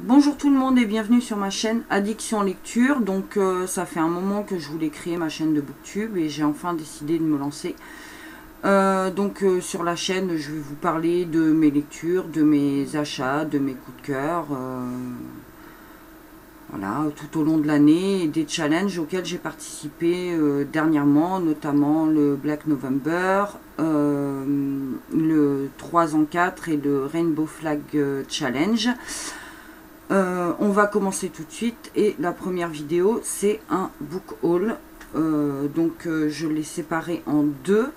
Bonjour tout le monde et bienvenue sur ma chaîne Addiction Lecture. Donc ça fait un moment que je voulais créer ma chaîne de Booktube et j'ai enfin décidé de me lancer. Sur la chaîne, je vais vous parler de mes lectures, de mes achats, de mes coups de cœur, voilà, tout au long de l'année, et des challenges auxquels j'ai participé dernièrement, notamment le Black November, le 3 en 4 et le Rainbow Flag Challenge. On va commencer tout de suite et la première vidéo c'est un book haul. Je l'ai séparé en deux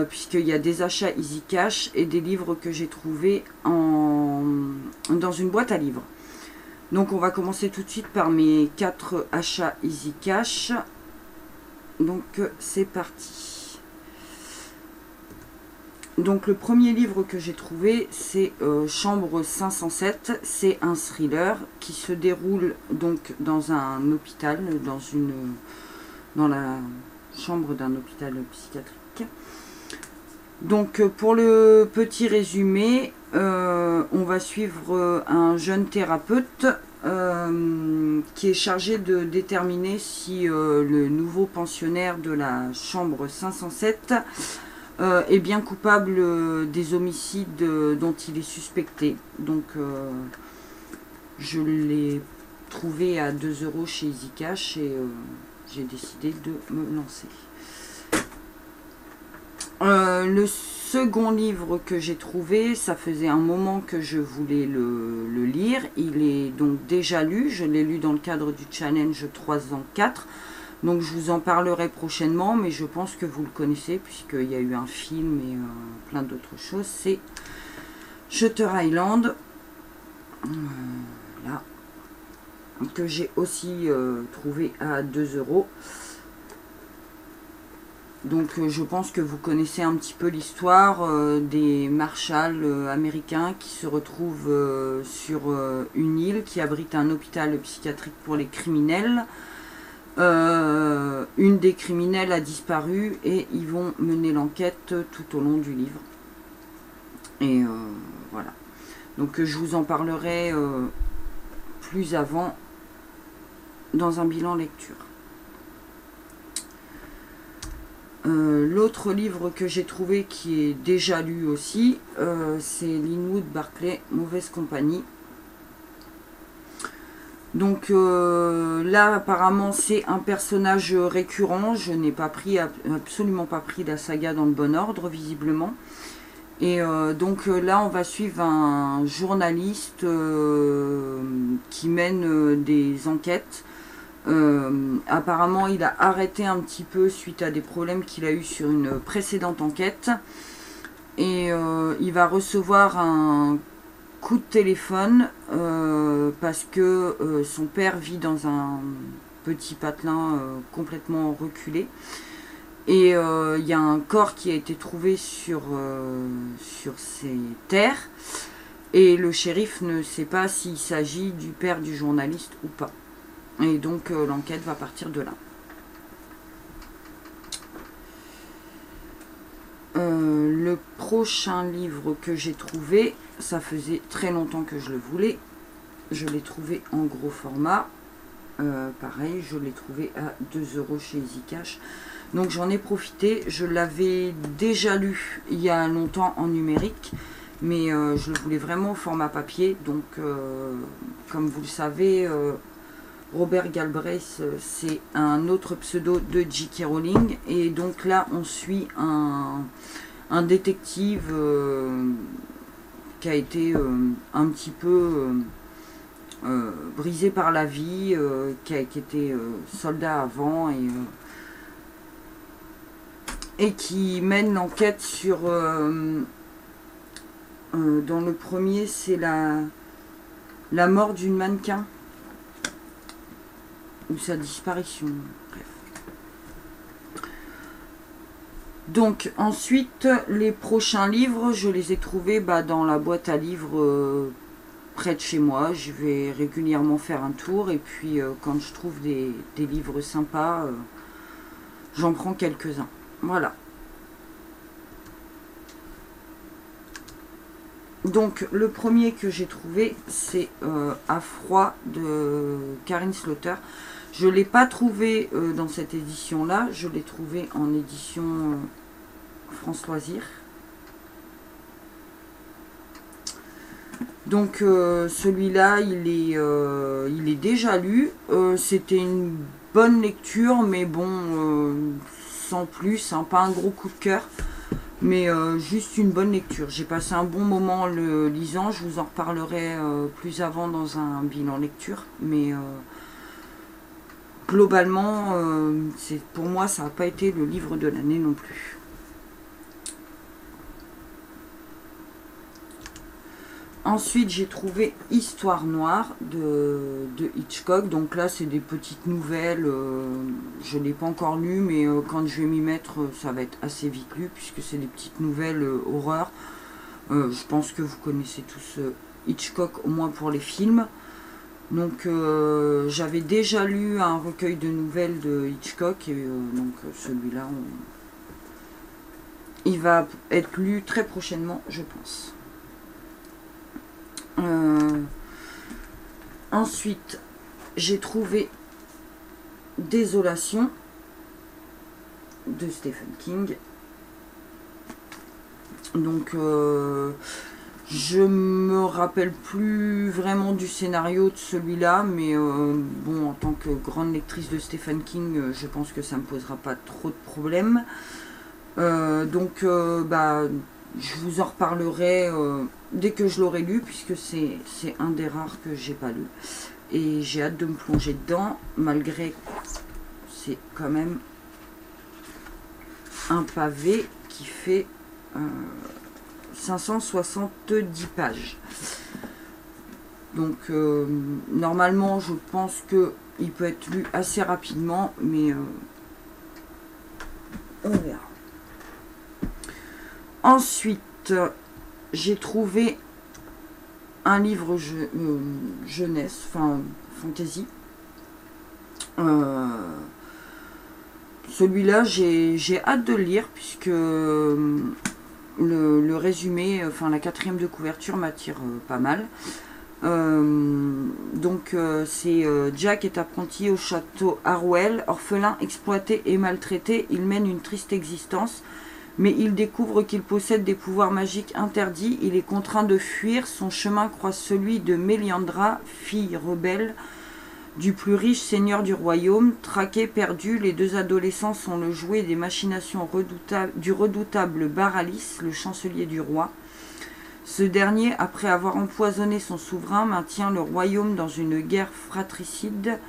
puisqu'il y a des achats Easy Cash et des livres que j'ai trouvés dans une boîte à livres. Donc on va commencer tout de suite par mes 4 achats Easy Cash. Donc c'est parti. Donc le premier livre que j'ai trouvé c'est Chambre 507. C'est un thriller qui se déroule donc dans un hôpital, dans la chambre d'un hôpital psychiatrique. Donc pour le petit résumé, on va suivre un jeune thérapeute qui est chargé de déterminer si le nouveau pensionnaire de la chambre 507 est bien coupable des homicides dont il est suspecté. Donc je l'ai trouvé à 2 € chez Easy Cash et j'ai décidé de me lancer. Le second livre que j'ai trouvé, ça faisait un moment que je voulais le lire. Il est donc déjà lu, je l'ai lu dans le cadre du challenge 3 en 4. Donc je vous en parlerai prochainement, mais je pense que vous le connaissez puisqu'il y a eu un film et plein d'autres choses. C'est Shutter Island, là, que j'ai aussi trouvé à 2 €. Donc je pense que vous connaissez un petit peu l'histoire des marshals américains qui se retrouvent sur une île qui abrite un hôpital psychiatrique pour les criminels. Une des criminelles a disparu et ils vont mener l'enquête tout au long du livre. Et voilà. Donc je vous en parlerai plus avant dans un bilan lecture. L'autre livre que j'ai trouvé qui est déjà lu aussi, c'est Linwood Barclay, Mauvaise compagnie. Donc là apparemment c'est un personnage récurrent. Je n'ai pas pris, absolument pas pris la saga dans le bon ordre visiblement. Et là on va suivre un journaliste qui mène des enquêtes. Apparemment il a arrêté un petit peu suite à des problèmes qu'il a eu sur une précédente enquête. Et il va recevoir un coup de téléphone parce que son père vit dans un petit patelin complètement reculé. Et il y a un corps qui a été trouvé sur ces terres. Et le shérif ne sait pas s'il s'agit du père du journaliste ou pas. Et donc l'enquête va partir de là. Le prochain livre que j'ai trouvé, ça faisait très longtemps que je le voulais. Je l'ai trouvé en gros format. Pareil, je l'ai trouvé à 2 € chez Easy Cash. Donc j'en ai profité. Je l'avais déjà lu il y a longtemps en numérique. Mais je le voulais vraiment au format papier. Donc comme vous le savez... Robert Galbraith, c'est un autre pseudo de J.K. Rowling. Et donc là, on suit un détective qui a été un petit peu brisé par la vie, qui était soldat avant et qui mène l'enquête sur... dans le premier, c'est la mort d'une mannequin. Ou sa disparition, bref. Donc ensuite les prochains livres, je les ai trouvés dans la boîte à livres près de chez moi. Je vais régulièrement faire un tour et puis quand je trouve des livres sympas, j'en prends quelques-uns. Voilà. Donc le premier que j'ai trouvé, c'est À froid de Karin Slaughter. Je ne l'ai pas trouvé dans cette édition-là, je l'ai trouvé en édition France Loisirs. Donc celui-là, il est déjà lu. C'était une bonne lecture, mais bon, sans plus, hein, pas un gros coup de cœur, mais juste une bonne lecture. J'ai passé un bon moment en le lisant, je vous en reparlerai plus avant dans un bilan lecture, mais globalement, pour moi, ça n'a pas été le livre de l'année non plus. Ensuite, j'ai trouvé Histoire noire de Hitchcock. Donc là, c'est des petites nouvelles. Je ne l'ai pas encore lu, mais quand je vais m'y mettre, ça va être assez vite lu, puisque c'est des petites nouvelles horreur. Je pense que vous connaissez tous Hitchcock, au moins pour les films. Donc j'avais déjà lu un recueil de nouvelles de Hitchcock, et donc celui-là, il va être lu très prochainement, je pense. Ensuite, j'ai trouvé Désolation de Stephen King. Donc, je me rappelle plus vraiment du scénario de celui-là, mais bon, en tant que grande lectrice de Stephen King, je pense que ça me posera pas trop de problèmes. Donc, bah, je vous en reparlerai dès que je l'aurai lu, puisque c'est un des rares que j'ai pas lu. Et j'ai hâte de me plonger dedans, malgré c'est quand même un pavé qui fait 570 pages. Donc normalement je pense qu'il peut être lu assez rapidement, mais on verra. Ensuite, j'ai trouvé un livre jeunesse, enfin fantasy. Celui-là, j'ai hâte de le lire, puisque le résumé, enfin la 4e de couverture m'attire pas mal. Donc c'est Jack est apprenti au château Harwell, orphelin, exploité et maltraité. Il mène une triste existence, mais il découvre qu'il possède des pouvoirs magiques interdits. Il est contraint de fuir. Son chemin croise celui de Méliandra, fille rebelle du plus riche seigneur du royaume. Traqués, perdus, les deux adolescents sont le jouet des machinations du redoutable Baralis, le chancelier du roi. Ce dernier, après avoir empoisonné son souverain, maintient le royaume dans une guerre fratricide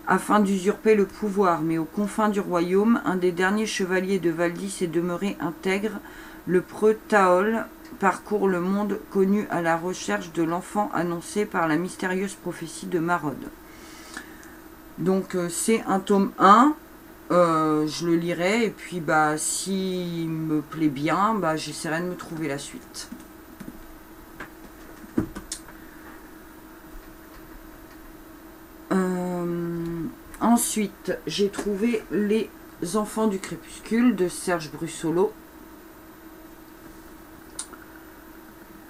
afin d'usurper le pouvoir, mais aux confins du royaume, un des derniers chevaliers de Valdis est demeuré intègre. Le preux Taol parcourt le monde connu à la recherche de l'enfant annoncé par la mystérieuse prophétie de Marod. Donc c'est un tome 1, je le lirai, et puis bah, s'il me plaît bien, bah, j'essaierai de me trouver la suite. Ensuite, j'ai trouvé Les Enfants du Crépuscule de Serge Brussolo.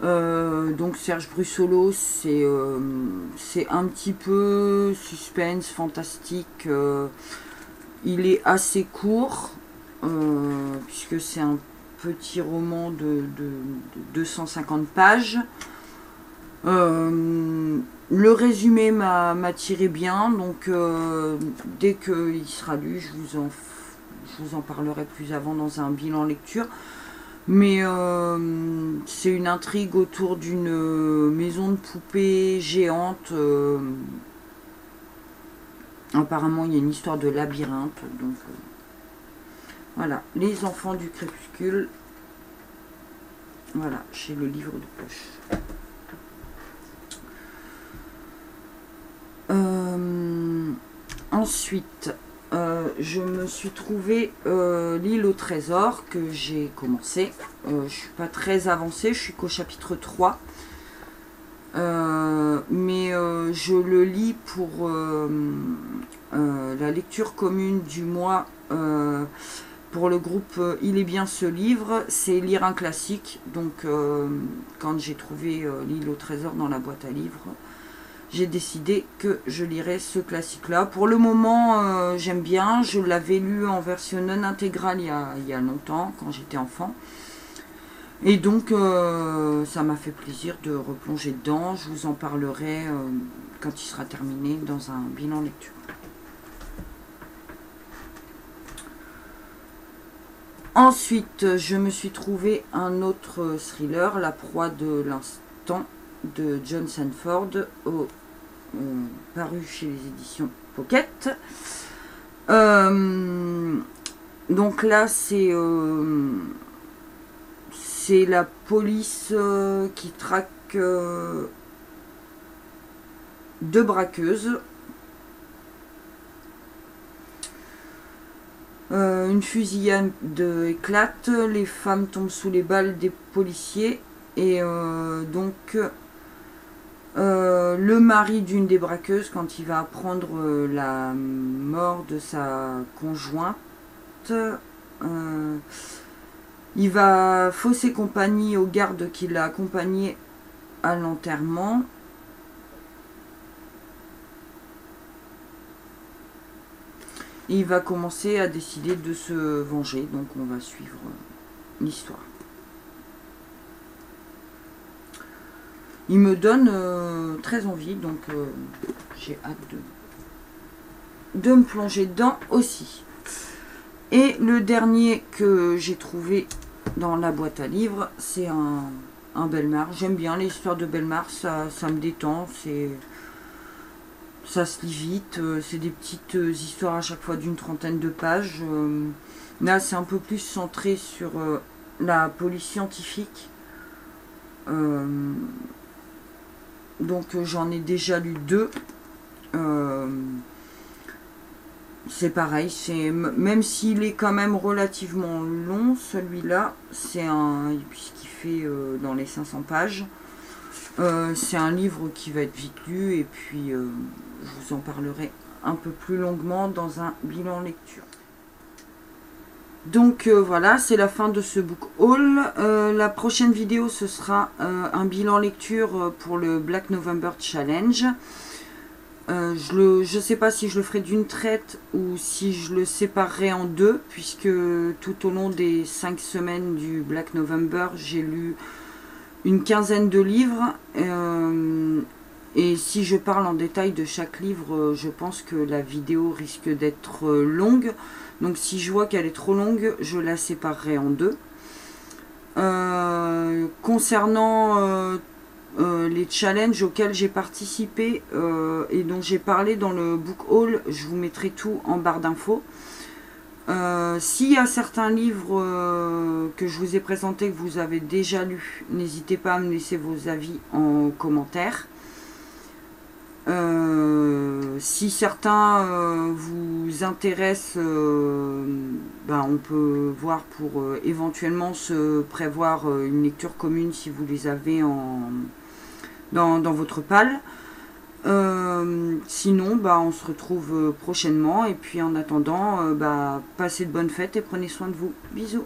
Donc Serge Brussolo, c'est un petit peu suspense, fantastique. Il est assez court, puisque c'est un petit roman de 250 pages. Le résumé m'a tiré bien, donc dès qu'il sera lu, je vous en parlerai plus avant dans un bilan lecture. Mais c'est une intrigue autour d'une maison de poupées géante. Apparemment, il y a une histoire de labyrinthe. Donc voilà, Les Enfants du Crépuscule. Voilà, chez le livre de poche. Ensuite, je me suis trouvé L'île au trésor que j'ai commencé. Je suis pas très avancée, je suis qu'au chapitre 3. Mais je le lis pour la lecture commune du mois pour le groupe Il est bien ce livre, c'est lire un classique. Donc quand j'ai trouvé L'île au trésor dans la boîte à livres, j'ai décidé que je lirais ce classique-là. Pour le moment, j'aime bien. Je l'avais lu en version non intégrale il y a longtemps, quand j'étais enfant. Et donc, ça m'a fait plaisir de replonger dedans. Je vous en parlerai quand il sera terminé dans un bilan lecture. Ensuite, je me suis trouvé un autre thriller, La proie de l'instant, de John Sanford, paru chez les éditions Pocket. Donc là, c'est la police qui traque deux braqueuses. Une fusillade éclate, les femmes tombent sous les balles des policiers et donc le mari d'une des braqueuses, quand il va apprendre la mort de sa conjointe, il va fausser compagnie au garde qui l'a accompagné à l'enterrement. Et il va commencer à décider de se venger, donc on va suivre l'histoire. Il me donne très envie, donc j'ai hâte de me plonger dedans aussi. Et le dernier que j'ai trouvé dans la boîte à livres, c'est un Bellemare. J'aime bien les histoires de Bellemare, ça me détend, ça se lit vite, c'est des petites histoires à chaque fois d'une trentaine de pages. Là, c'est un peu plus centré sur la police scientifique. Donc, j'en ai déjà lu 2. C'est pareil, même s'il est quand même relativement long, celui-là, puisqu'il fait dans les 500 pages. C'est un livre qui va être vite lu et puis je vous en parlerai un peu plus longuement dans un bilan lecture. Donc voilà, c'est la fin de ce book haul. La prochaine vidéo, ce sera un bilan lecture pour le Black November Challenge. Je ne sais pas si je le ferai d'une traite ou si je le séparerai en deux, puisque tout au long des 5 semaines du Black November, j'ai lu une quinzaine de livres. Et si je parle en détail de chaque livre, je pense que la vidéo risque d'être longue. Donc si je vois qu'elle est trop longue, je la séparerai en deux. Concernant les challenges auxquels j'ai participé et dont j'ai parlé dans le book haul, je vous mettrai tout en barre d'infos. S'il y a certains livres que je vous ai présentés que vous avez déjà lus, n'hésitez pas à me laisser vos avis en commentaire. Si certains vous intéressent, on peut voir pour éventuellement se prévoir une lecture commune si vous les avez dans votre palle. Sinon, on se retrouve prochainement. Et puis en attendant, passez de bonnes fêtes et prenez soin de vous. Bisous.